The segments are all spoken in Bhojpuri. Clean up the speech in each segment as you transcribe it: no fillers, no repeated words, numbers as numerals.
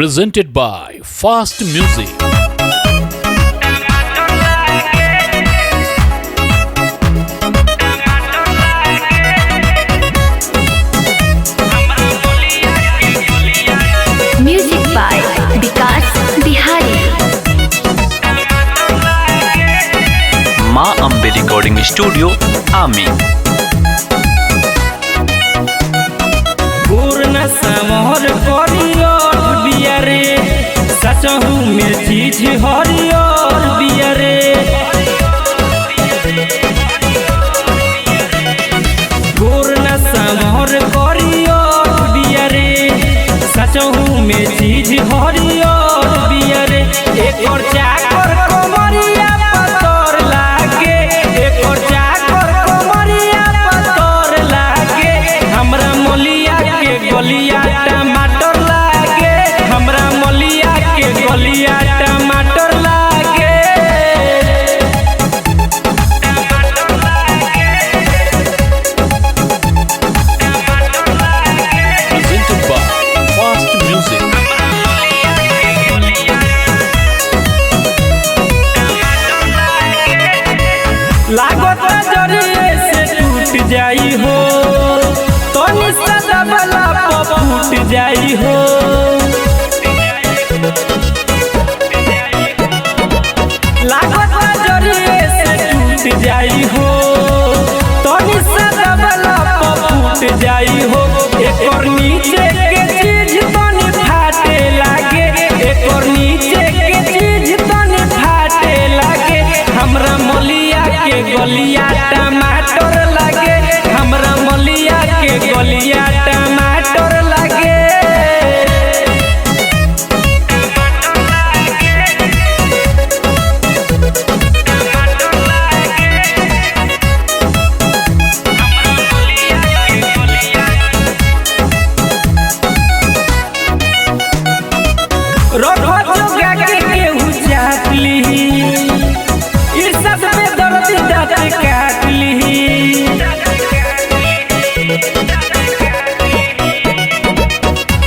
presented by Fast Music. Music by Vikas Bihari. माँ अम्बे रिकॉर्डिंग स्टूडियो आमी। पूर्ण समोहर करियर बिया रे सचहु में चीज हरियर बिया रे। पूर्ण समोहर करियर बिया रे सचहु में चीज हरियर बिया रे। एकर चाकर कमरिया पतर लागे, एकर चाकर कमरिया पतर लागे। हमरा मोलिया के गलिया टमाटर लागे, हमरा मोलिया के गलिया टमाटर लागे। Presented by Fast Music. लागत जरिए से टूट जाई हो, तो निस्सा वाला फूट जाई हो। लागत जरिए से टूट जाई हो, तो निस्सा वाला फूट जाई हो। एकर नीचे के चीज तनी फाटे लागे, एकर नीचे के चीज तनी फाटे लागे। हमरा मोलिया के गलिया टमाटर लागे, हमरा मोलिया के गलिया टमाटर लागे। रोको जोगा के केहू चाट ली, इस सब में दर्द दाँत काट ली।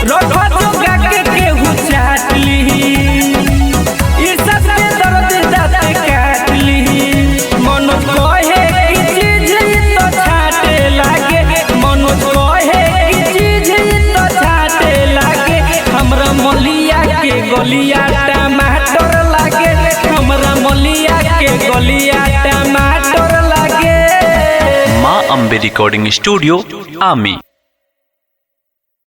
रोको जोगा के केहू चाट ली, इस सब में दर्द दाँत काट ली। मनोज कहे की चीज ई तो छाटे लागे, मनोज कहे की चीज ई तो छाटे लागे। हमरा मोलिया के गलिया टमाटर लागे, हमरा मोलिया के गलिया टमाटर लागे। माँ अम्बे रिकॉर्डिंग स्टूडियो आमी।